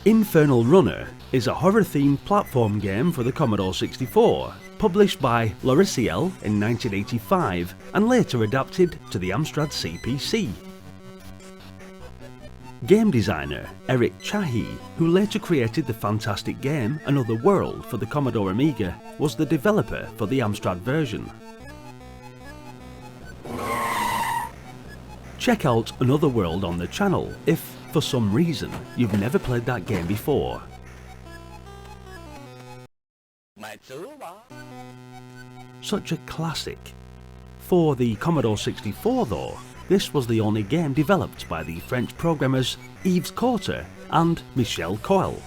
Infernal Runner is a horror-themed platform game for the Commodore 64, published by Loriciels in 1985 and later adapted to the Amstrad CPC. Game designer Eric Chahi, who later created the fantastic game Another World for the Commodore Amiga, was the developer for the Amstrad version. Check out Another World on the channel if, for some reason, you've never played that game before. Such a classic. For the Commodore 64 though, this was the only game developed by the French programmers Yves Korta and Michel Koell.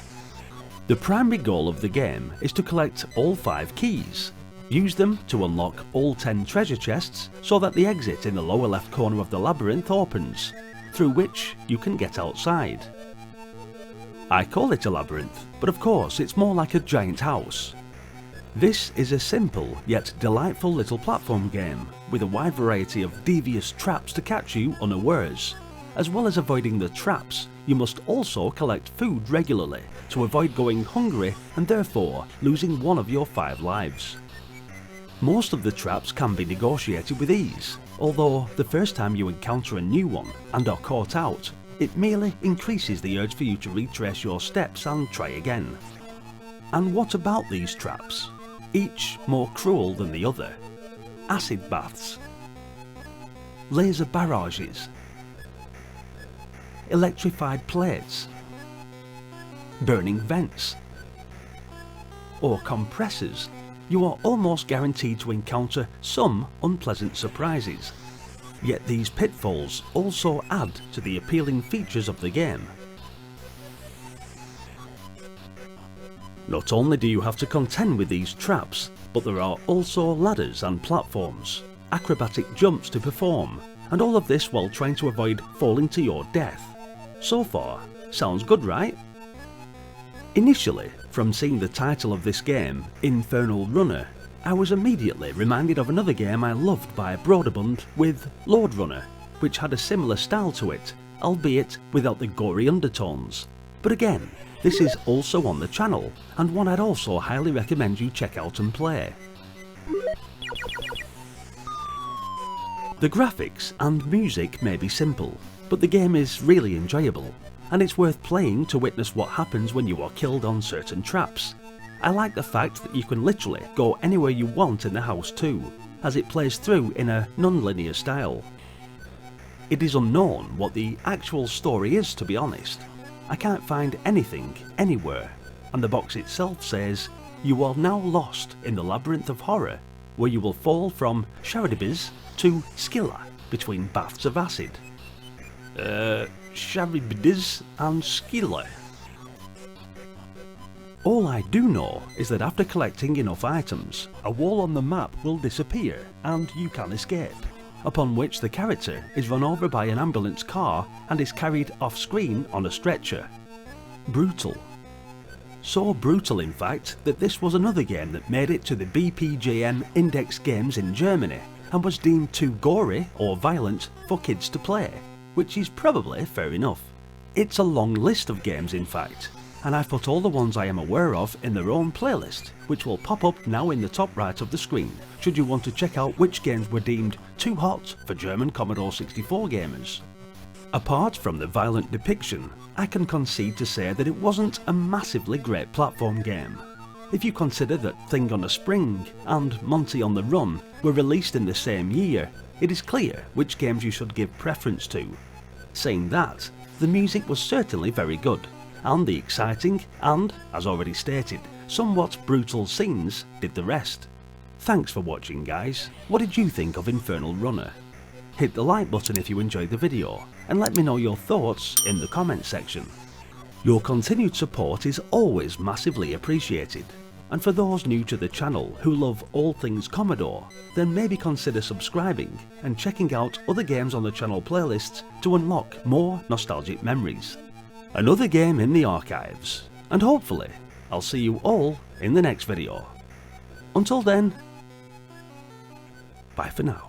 The primary goal of the game is to collect all 5 keys, use them to unlock all 10 treasure chests so that the exit in the lower left corner of the labyrinth opens, through which you can get outside. I call it a labyrinth, but of course it's more like a giant house. This is a simple yet delightful little platform game with a wide variety of devious traps to catch you unawares. As well as avoiding the traps, you must also collect food regularly to avoid going hungry and therefore losing one of your 5 lives. Most of the traps can be negotiated with ease, although the first time you encounter a new one and are caught out, it merely increases the urge for you to retrace your steps and try again. And what about these traps? Each more cruel than the other. Acid baths, laser barrages, electrified plates, burning vents, or compressors. You are almost guaranteed to encounter some unpleasant surprises. Yet these pitfalls also add to the appealing features of the game. Not only do you have to contend with these traps, but there are also ladders and platforms, acrobatic jumps to perform, and all of this while trying to avoid falling to your death. So far, sounds good, right? Initially, from seeing the title of this game, Infernal Runner, I was immediately reminded of another game I loved by Broderbund with Lord Runner, which had a similar style to it, albeit without the gory undertones. But again, this is also on the channel, and one I'd also highly recommend you check out and play. The graphics and music may be simple, but the game is really enjoyable, and it's worth playing to witness what happens when you are killed on certain traps. I like the fact that you can literally go anywhere you want in the house too, as it plays through in a non-linear style. It is unknown what the actual story is, to be honest. I can't find anything anywhere, and the box itself says, "You are now lost in the labyrinth of horror, where you will fall from Charybdis to Scylla between baths of acid." Charybdis and Scylla. All I do know is that after collecting enough items, a wall on the map will disappear and you can escape, upon which the character is run over by an ambulance car and is carried off screen on a stretcher. Brutal. So brutal in fact that this was another game that made it to the BPJM Index Games in Germany and was deemed too gory or violent for kids to play, which is probably fair enough. It's a long list of games in fact, and I've put all the ones I am aware of in their own playlist, which will pop up now in the top right of the screen, should you want to check out which games were deemed too hot for German Commodore 64 gamers. Apart from the violent depiction, I can concede to say that it wasn't a massively great platform game. If you consider that Thing on a Spring and Monty on the Run were released in the same year, it is clear which games you should give preference to. Saying that, the music was certainly very good, and the exciting and, as already stated, somewhat brutal scenes did the rest. Thanks for watching guys. What did you think of Infernal Runner? Hit the like button if you enjoyed the video, and let me know your thoughts in the comments section. Your continued support is always massively appreciated, and for those new to the channel who love all things Commodore, then maybe consider subscribing and checking out other games on the channel playlists to unlock more nostalgic memories. Another game in the archives, and hopefully I'll see you all in the next video. Until then, bye for now.